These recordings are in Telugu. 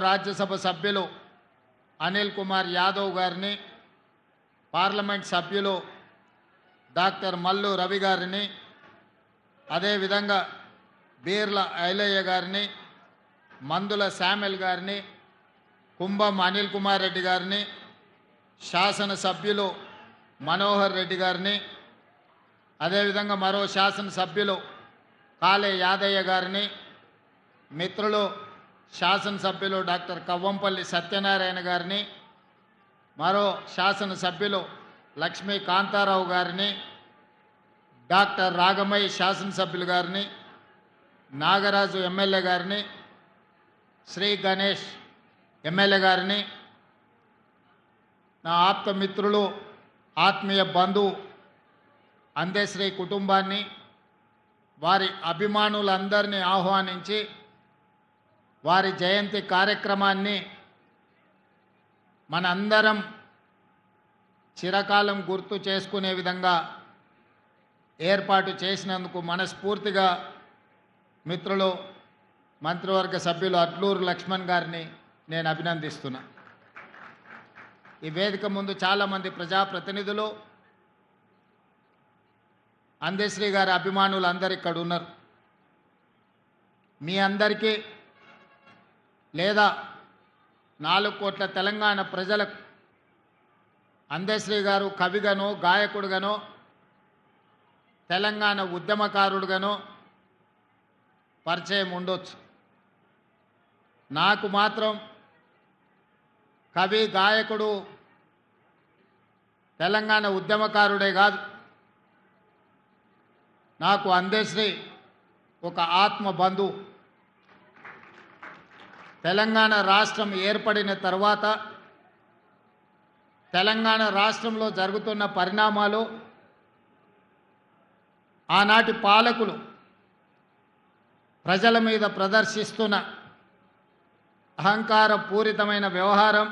రాజ్యసభ సభ్యులు అనిల్ కుమార్ యాదవ్ గారిని, పార్లమెంట్ సభ్యులు డాక్టర్ మల్లు రవి గారిని, అదేవిధంగా బీర్ల ఐలయ్య గారిని, మందుల శామ్యుల్ గారిని, కుంభం అనిల్ కుమార్ రెడ్డి గారిని, శాసనసభ్యులు మనోహర్ రెడ్డి గారిని, అదేవిధంగా మరో శాసనసభ్యులు కాళే యాదయ్య గారిని, మిత్రులు శాసనసభ్యులు డాక్టర్ కవ్వంపల్లి సత్యనారాయణ గారిని, మరో శాసనసభ్యులు లక్ష్మీ కాంతారావు గారిని, డాక్టర్ రాగమయ్య శాసనసభ్యులు గారిని, నాగరాజు ఎమ్మెల్యే గారిని, శ్రీ గణేష్ ఎమ్మెల్యే గారిని, నా ఆప్త మిత్రులు ఆత్మీయ బంధువు అందేశ్రీ కుటుంబాన్ని, వారి అభిమానులందరినీ ఆహ్వానించి వారి జయంతి కార్యక్రమాన్ని మనందరం చిరకాలం గుర్తు చేసుకునే విధంగా ఏర్పాటు చేసినందుకు మనస్ఫూర్తిగా మిత్రులు మంత్రివర్గ సభ్యులు అట్లూరు లక్ష్మణ్ గారిని నేను అభినందిస్తున్నా. ఈ వేదిక ముందు చాలామంది ప్రజాప్రతినిధులు, అందేశ్రీ గారి అభిమానులు అందరు ఇక్కడ ఉన్నారు. మీ అందరికీ లేదా 4 కోట్ల తెలంగాణ ప్రజలకు అందేశ్రీ గారు కవిగానో, గాయకుడుగానో, తెలంగాణ ఉద్యమకారుడుగానో పరిచయం ఉండొచ్చు. నాకు మాత్రం కవి, గాయకుడు, తెలంగాణ ఉద్యమకారుడే కాదు, నాకు అందేశ్రీ ఒక ఆత్మ బంధువు. తెలంగాణ రాష్ట్రం ఏర్పడిన తర్వాత తెలంగాణ రాష్ట్రంలో జరుగుతున్న పరిణామాలు, ఆనాటి పాలకులు ప్రజల మీద ప్రదర్శిస్తున్న అహంకార పూరితమైన వ్యవహారం,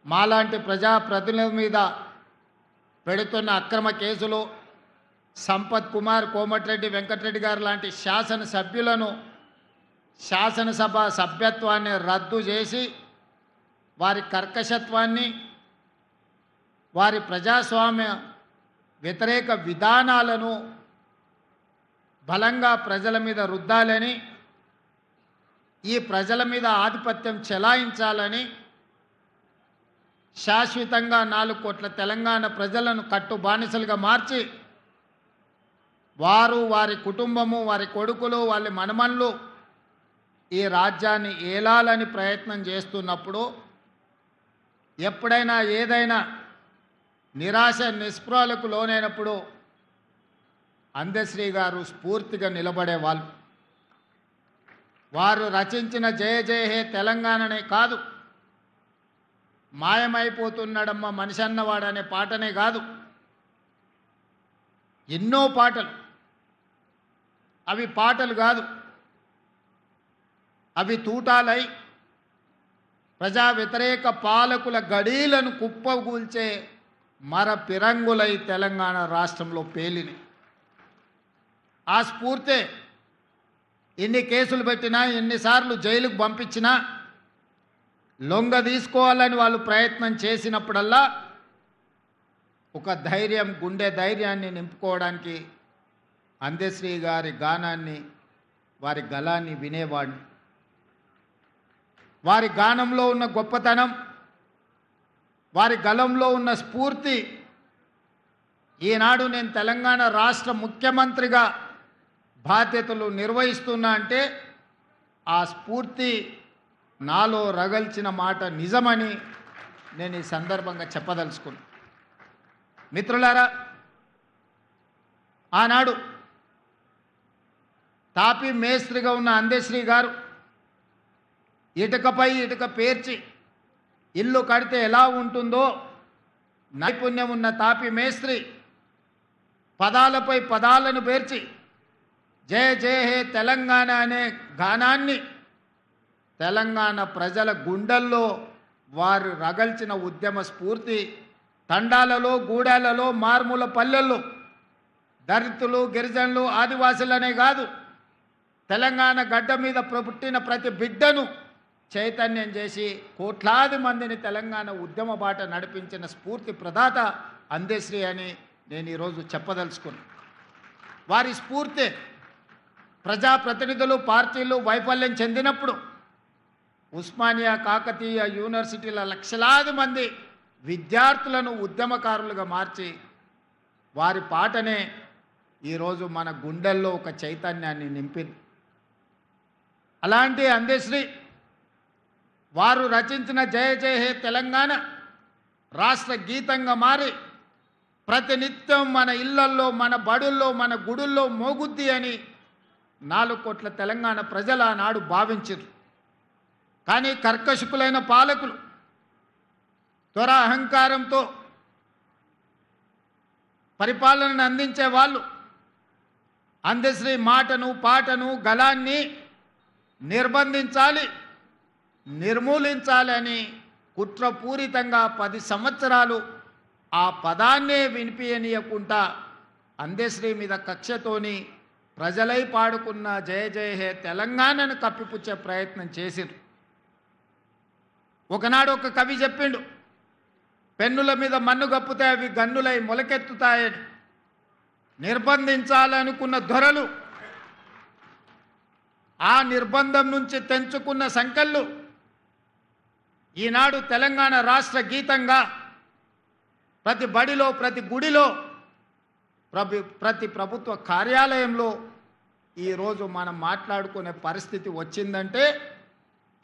మాలాంటి ప్రజాప్రతినిధుల మీద పెడుతున్న అక్రమ కేసులు, సంపత్ కుమార్, కోమటిరెడ్డి వెంకటరెడ్డి గారు లాంటి శాసనసభ్యులను శాసనసభ సభ్యత్వాన్ని రద్దు చేసి వారి కర్కశత్వాన్ని, వారి ప్రజాస్వామ్య వ్యతిరేక విధానాలను బలంగా ప్రజల మీద రుద్దాలని, ఈ ప్రజల మీద ఆధిపత్యం చెలాయించాలని శాశ్వతంగా 4 కోట్ల తెలంగాణ ప్రజలను కట్టుబానిసలుగా మార్చి వారు, వారి కుటుంబము, వారి కొడుకులు, వాళ్ళ మనమన్లు ఈ రాజ్యాన్ని ఏలాలని ప్రయత్నం చేస్తున్నప్పుడు, ఎప్పుడైనా ఏదైనా నిరాశ నిస్పృహలకు లోనైనప్పుడు అందేశ్రీ గారు స్ఫూర్తిగా నిలబడేవాళ్ళు. వారు రచించిన జయ జయ హే తెలంగాణనే కాదు, మాయమైపోతున్నాడమ్మ మనిషి అన్నవాడనే పాటనే కాదు, ఎన్నో పాటలు. అవి పాటలు కాదు, అవి తూటాలై ప్రజా వ్యతిరేక పాలకుల గడీలను కుప్పగూల్చే మర పిరంగులై తెలంగాణ రాష్ట్రంలో పేలిని. ఆ స్ఫూర్తే ఎన్ని కేసులు పెట్టినా, ఎన్నిసార్లు జైలుకు పంపించినా, లొంగ తీసుకోవాలని వాళ్ళు ప్రయత్నం చేసినప్పుడల్లా ఒక ధైర్యం, గుండె ధైర్యాన్ని నింపుకోవడానికి అందేశ్రీ గారి గానాన్ని, వారి గళాన్ని వినేవాడిని. వారి గానంలో ఉన్న గొప్పతనం, వారి గళంలో ఉన్న స్ఫూర్తి, ఈనాడు నేను తెలంగాణ రాష్ట్ర ముఖ్యమంత్రిగా బాధ్యతలు నిర్వహిస్తున్నా అంటే ఆ స్ఫూర్తి నాలో రగల్చిన మాట నిజమని నేను ఈ సందర్భంగా చెప్పదలుచుకున్నాను. మిత్రులారా, ఆనాడు తాపీ మేస్త్రిగా ఉన్న అందేశ్రీ గారు ఇటుకపై ఇటుక పేర్చి ఇల్లు కడితే ఎలా ఉంటుందో నైపుణ్యం ఉన్న తాపీ మేస్త్రి పదాలపై పదాలను పేర్చి జయ జయ హే తెలంగాణ అనే గానాన్ని తెలంగాణ ప్రజల గుండెల్లో వారు రగల్చిన ఉద్యమ స్ఫూర్తి తండాలలో, గూడాలలో, మారుమూల పల్లెల్లో దళితులు, గిరిజనులు, ఆదివాసులనే కాదు, తెలంగాణ గడ్డ మీద పుట్టిన ప్రతి బిడ్డను చైతన్యం చేసి కోట్లాది మందిని తెలంగాణ ఉద్యమ బాట నడిపించిన స్ఫూర్తి ప్రదాత అందశ్రీ అని నేను ఈరోజు చెప్పదలుచుకున్నాను. వారి స్ఫూర్తి ప్రజాప్రతినిధులు పార్టీలు వైఫల్యం చెందినప్పుడు ఉస్మానియా కాకతీయ యూనివర్సిటీల లక్షలాది మంది విద్యార్థులను ఉద్యమకారులుగా మార్చి వారి పాటనే ఈరోజు మన గుండెల్లో ఒక చైతన్యాన్ని నింపింది. అలాంటి అందశ్రీ వారు రచించిన జయ జయ హే తెలంగాణ రాష్ట్ర గీతంగా మారి ప్రతినిత్యం మన ఇళ్లల్లో మన బడుల్లో మన గుడుల్లో మోగుద్ది అని 4 కోట్ల తెలంగాణ ప్రజలు ఆనాడు భావించారు. కానీ కర్కశకులైన పాలకులు త్వర అహంకారంతో పరిపాలనను అందించే వాళ్ళు అందశ్రీ మాటను పాటను గళాన్ని నిర్బంధించాలి నిర్మూలించాలి అని కుట్రపూరితంగా 10 సంవత్సరాలు ఆ పదాన్నే వినిపించనీయకుండా అందశ్రీ మీద కక్షతోని ప్రజలై పాడుకున్న జయ జయ హే తెలంగాణను కప్పిపుచ్చే ప్రయత్నం చేసిరు. ఒకనాడు ఒక కవి చెప్పిండు, పెన్నుల మీద మన్ను గప్పుతే అవి గన్నులై మొలకెత్తుతాయని. నిర్బంధించాలనుకున్న దొరలు ఆ నిర్బంధం నుంచి తెంచుకున్న సంకెళ్ళు ఈనాడు తెలంగాణ రాష్ట్ర గీతంగా ప్రతి బడిలో ప్రతి గుడిలో ప్రతి ప్రభుత్వ కార్యాలయంలో ఈరోజు మనం మాట్లాడుకునే పరిస్థితి వచ్చిందంటే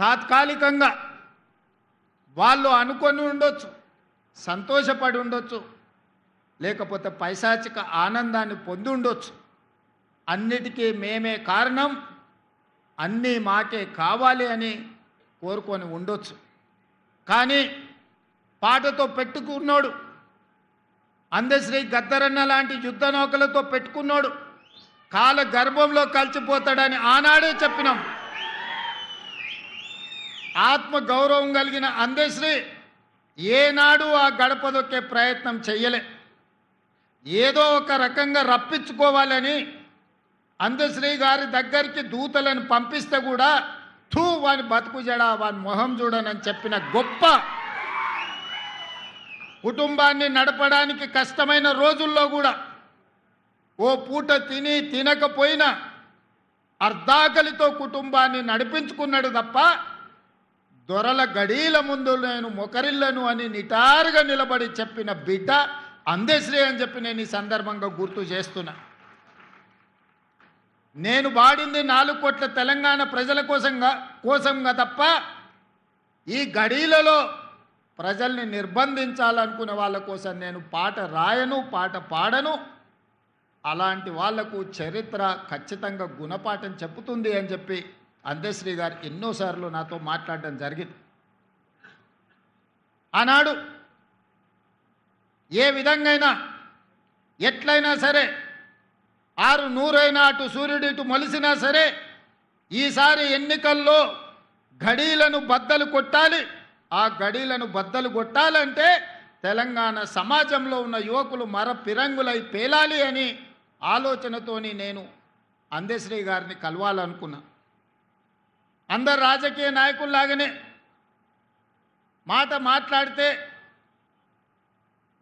తాత్కాలికంగా వాళ్ళు అనుకొని ఉండొచ్చు, సంతోషపడి ఉండొచ్చు, లేకపోతే పైశాచిక ఆనందాన్ని పొంది ఉండొచ్చు. అన్నిటికీ మేమే కారణం, అన్నీ మాకే కావాలి అని కోరుకొని ఉండొచ్చు. కానీ పాటతో పెట్టుకున్నాడు అందశ్రీ గద్దరన్న లాంటి యుద్ధ నౌకలతో పెట్టుకున్నాడు కాల గర్భంలో కలిసిపోతాడని ఆనాడే చెప్పినాం. ఆత్మ గౌరవం కలిగిన అందశ్రీ ఏనాడు ఆ గడప దొక్కే ప్రయత్నం చెయ్యలే. ఏదో ఒక రకంగా రప్పించుకోవాలని అందశ్రీ గారి దగ్గరికి దూతలను పంపిస్తే కూడా వాని బతుకు జడ వాని మొహం చూడనని చెప్పిన గొప్ప కుటుంబాన్ని నడపడానికి కష్టమైన రోజుల్లో కూడా ఓ పూట తిని తినకపోయినా అర్ధాకలితో కుటుంబాన్ని నడిపించుకున్నాడు తప్ప దొరల గడీల ముందు నేను మొకరిల్లను అని నిటారుగా నిలబడి చెప్పిన బిడ్డ అందశ్రీ అని చెప్పి నేను ఈ సందర్భంగా గుర్తు చేస్తున్నా. నేను వాడింది 4 కోట్ల తెలంగాణ ప్రజల కోసంగా తప్ప ఈ గడీలలో ప్రజల్ని నిర్బంధించాలనుకునే వాళ్ళ కోసం నేను పాట రాయను, పాట పాడను. అలాంటి వాళ్లకు చరిత్ర ఖచ్చితంగా గుణపాఠం చెప్పుతుంది అని చెప్పి అందశ్రీ గారు ఎన్నోసార్లు నాతో మాట్లాడడం జరిగింది. ఆనాడు ఏ విధంగా ఎట్లయినా సరే 600 అయినా అటు సూర్యుడు ఇటు మొలిసినా సరే ఈసారి ఎన్నికల్లో గడీలను బద్దలు కొట్టాలి. ఆ గడీలను బద్దలు కొట్టాలంటే తెలంగాణ సమాజంలో ఉన్న యువకులు పిరంగులై పేలాలి అని ఆలోచనతోని నేను అందశ్రీ గారిని కలవాలనుకున్నా. అందరు రాజకీయ నాయకుల్లాగానే మాట్లాడితే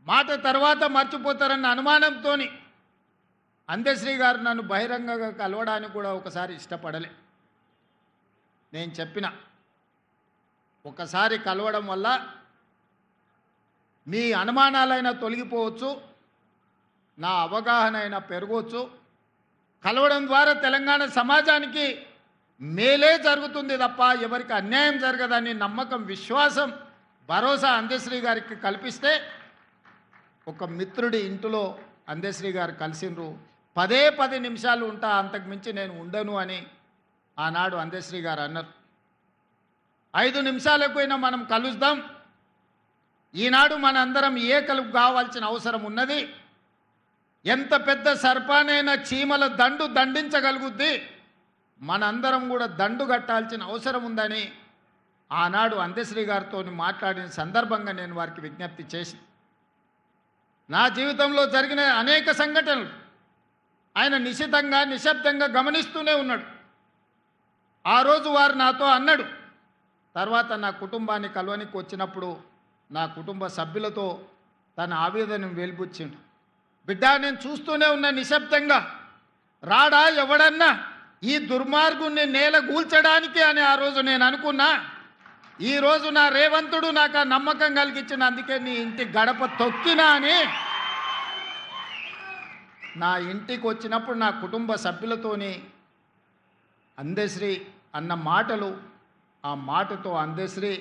మాట తర్వాత మర్చిపోతారన్న అనుమానంతో అందశ్రీ గారు నన్ను బహిరంగంగా కలవడానికి కూడా ఒకసారి ఇష్టపడలే. నేను చెప్పిన ఒకసారి కలవడం వల్ల మీ అనుమానాలైనా తొలగిపోవచ్చు, నా అవగాహన అయినా పెరగవచ్చు. కలవడం ద్వారా తెలంగాణ సమాజానికి మేలే జరుగుతుంది తప్ప ఎవరికి అన్యాయం జరగదని నమ్మకం, విశ్వాసం, భరోసా అందశ్రీ గారికి కల్పిస్తే ఒక మిత్రుడి ఇంటిలో అందశ్రీ గారు కలిసిండ్రు. 10 నిమిషాలు ఉంటా, అంతకు మించి నేను ఉండను అని ఆనాడు అందశ్రీ గారు అన్నారు. 5 నిమిషాలకైనా మనం కలుద్దాం. ఈనాడు మన అందరం ఏకలు కావాల్సిన అవసరం ఉన్నది. ఎంత పెద్ద సర్పానైనా చీమల దండు దండించగలుగుద్ది, మనందరం కూడా దండు కట్టాల్సిన అవసరం ఉందని ఆనాడు అందశ్రీ గారితో మాట్లాడిన సందర్భంగా నేను వారికి విజ్ఞప్తి చేసి, నా జీవితంలో జరిగిన అనేక సంఘటనలు ఆయన నిశితంగా నిశ్శబ్దంగా గమనిస్తూనే ఉన్నాడు. ఆ రోజు వారు నాతో అన్నాడు, తర్వాత నా కుటుంబాన్ని కలవనికి వచ్చినప్పుడు నా కుటుంబ సభ్యులతో తన ఆవేదనను వెలిబుచ్చిండు. బిడ్డ, నేను చూస్తూనే ఉన్న నిశ్శబ్దంగా, రాడా ఎవడన్నా ఈ దుర్మార్గుణ్ణి నేల గూల్చడానికి అని ఆ రోజు నేను అనుకున్నా. ఈరోజు నా రేవంతుడు నాకు ఆ నమ్మకం కలిగించిన, అందుకే నీ ఇంటి గడప తొక్కినా అని నా ఇంటికి వచ్చినప్పుడు నా కుటుంబ సభ్యులతోని అందశ్రీ అన్న మాటలు, ఆ మాటతో అందశ్రీ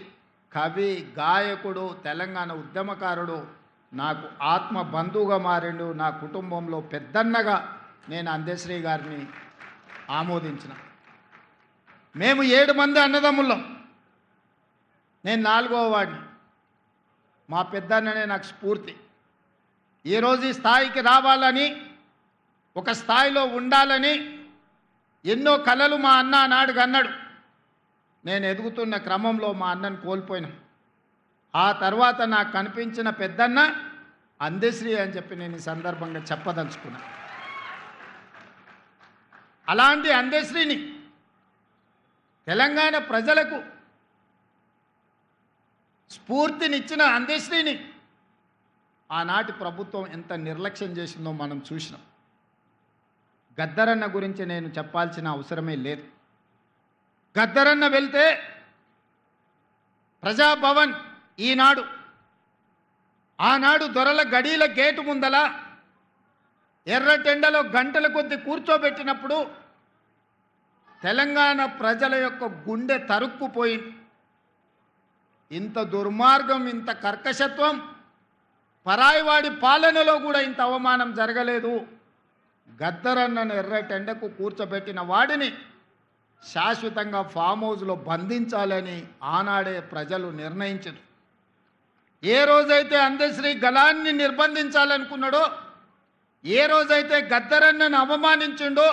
కవి, గాయకుడు, తెలంగాణ ఉద్యమకారుడు నాకు ఆత్మ బంధువుగా మారిండు. నా కుటుంబంలో పెద్దన్నగా నేను అందశ్రీ గారిని ఆమోదించిన. మేము 7 మంది అన్నదమ్ముళ్ళం, నేను 4వ వాడిని. మా పెద్దన్ననే నాకు స్ఫూర్తి. ఈరోజు ఈ స్థాయికి రావాలని, ఒక స్థాయిలో ఉండాలని ఎన్నో కలలు మా అన్న నాడుగా అన్నాడు. నేను ఎదుగుతున్న క్రమంలో మా అన్నను కోల్పోయినాం. ఆ తర్వాత నాకు కనిపించిన పెద్దన్న అందశ్రీ అని చెప్పి నేను ఈ సందర్భంగా చెప్పదలుచుకున్నా. అలాంటి అందశ్రీని, తెలంగాణ ప్రజలకు స్ఫూర్తినిచ్చిన అందశ్రీని ఆనాటి ప్రభుత్వం ఎంత నిర్లక్ష్యం చేసిందో మనం చూసినాం. గద్దరన్న గురించి నేను చెప్పాల్సిన అవసరమే లేదు. గద్దరన్న వెళ్తే ప్రజాభవన్ ఈనాడు, ఆనాడు దొరల గడీల గేటు ముందల ఎర్రటెండలో గంటల కొద్ది కూర్చోబెట్టినప్పుడు తెలంగాణ ప్రజల యొక్క గుండె తరుక్కుపోయింది. ఇంత దుర్మార్గం, ఇంత కర్కశత్వం పరాయివాడి పాలనలో కూడా ఇంత అవమానం జరగలేదు. గద్దరన్నను ఎర్రటెండకు కూర్చోబెట్టిన వాడిని శాశ్వతంగా ఫామ్ హౌస్లో బంధించాలని ఆనాడే ప్రజలు నిర్ణయించారు. ఏ రోజైతే అందశ్రీ గలాన్ని నిర్బంధించాలనుకున్నాడో, ఏ రోజైతే గద్దరన్నను అవమానించిండో,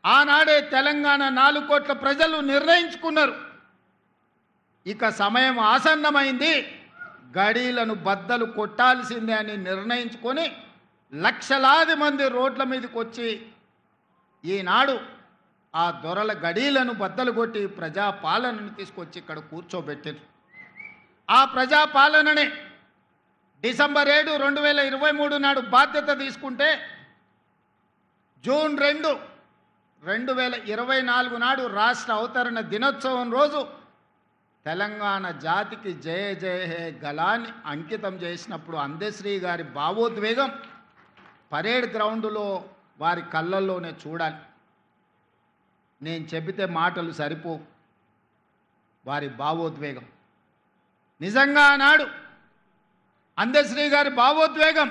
ఆనాడే తెలంగాణ 4 కోట్ల ప్రజలు నిర్ణయించుకున్నారు, ఇక సమయం ఆసన్నమైంది, గడీలను బద్దలు కొట్టాల్సిందే అని నిర్ణయించుకొని లక్షలాది మంది రోడ్ల మీదకి వచ్చి ఈనాడు ఆ దొరల గడీలను బద్దలు కొట్టి ప్రజాపాలనను తీసుకొచ్చి ఇక్కడ కూర్చోబెట్టారు. ఆ ప్రజాపాలననే డిసెంబర్ 7, 2023 నాడు బాధ్యత తీసుకుంటే జూన్ 2, 2024 నాడు రాష్ట్ర అవతరణ దినోత్సవం రోజు తెలంగాణ జాతికి జయ జయ హే గలాన్ని అంకితం చేసినప్పుడు అందశ్రీ గారి భావోద్వేగం పరేడ్ గ్రౌండ్లో వారి కళ్ళల్లోనే చూడాలి. నేను చెబితే మాటలు సరిపోవు. వారి భావోద్వేగం నిజంగా ఆనాడు అందశ్రీ గారి భావోద్వేగం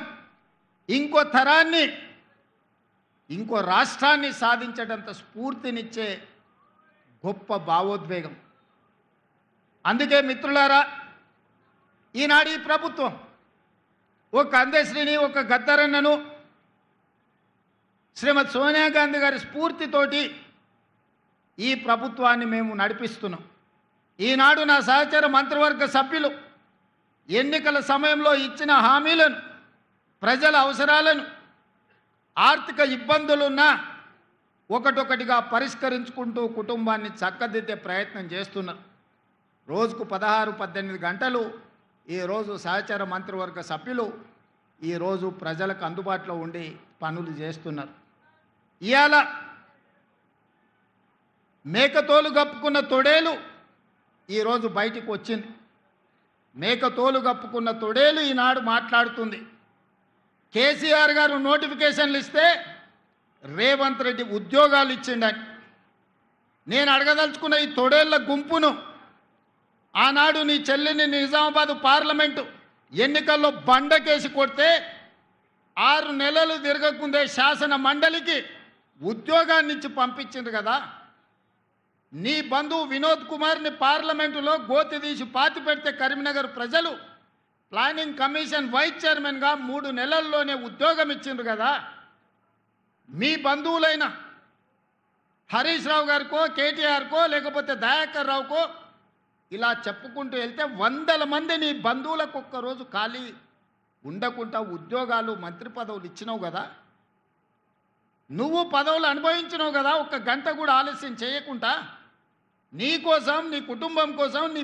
ఇంకో తరాన్ని, ఇంకో రాష్ట్రాన్ని సాధించేటంత స్ఫూర్తినిచ్చే గొప్ప భావోద్వేగం. అందుకే మిత్రులారా, ఈనాడు ఈ ప్రభుత్వం ఒక అందశ్రీని, ఒక గద్దరన్నను శ్రీమతి సోనియా గాంధీ గారి స్ఫూర్తితోటి ఈ ప్రభుత్వాన్ని మేము నడిపిస్తున్నాం. ఈనాడు నా సహచర మంత్రివర్గ సభ్యులు ఎన్నికల సమయంలో ఇచ్చిన హామీలను, ప్రజల అవసరాలను, ఆర్థిక ఇబ్బందులున్నా ఒకటొకటిగా పరిష్కరించుకుంటూ కుటుంబాన్ని చక్కదిద్దే ప్రయత్నం చేస్తున్నారు. రోజుకు 16-18 గంటలు ఈరోజు సహచర మంత్రివర్గ సభ్యులు ఈరోజు ప్రజలకు అందుబాటులో ఉండి పనులు చేస్తున్నారు. ఇవాళ మేకతోలు కప్పుకున్న తొడేలు ఈరోజు బయటికి వచ్చింది. మేకతోలు కప్పుకున్న తొడేలు ఈనాడు మాట్లాడుతుంది. కేసీఆర్ గారు నోటిఫికేషన్లు ఇస్తే రేవంత్ రెడ్డి ఉద్యోగాలు ఇచ్చిండని. నేను అడగదలుచుకున్న ఈ తొడేళ్ల గుంపును ఆనాడు నీ చెల్లిని నిజామాబాద్ పార్లమెంటు ఎన్నికల్లో బండకేసి కొడితే 6 నెలలు తిరగకుందే శాసన మండలికి ఉద్యోగాన్ని ఇచ్చి పంపించింది కదా. నీ బంధువు వినోద్ కుమార్ని పార్లమెంటులో గోతి తీసి పాతి పెడితే కరీంనగర్ ప్రజలు ప్లానింగ్ కమిషన్ వైస్ చైర్మన్గా 3 నెలల్లోనే ఉద్యోగం ఇచ్చిండ్రు కదా. మీ బంధువులైన హరీష్ రావు గారికో, కేటీఆర్కో, లేకపోతే దయాకర్ రావుకో ఇలా చెప్పుకుంటూ వెళ్తే 100 మంది నీ బంధువులకు ఒక్కరోజు ఖాళీ ఉండకుండా ఉద్యోగాలు, మంత్రి పదవులు ఇచ్చినావు కదా. నువ్వు పదవులు అనుభవించినావు కదా, 1 గంట కూడా ఆలస్యం చేయకుండా. నీ కోసం, నీ కుటుంబం కోసం, నీ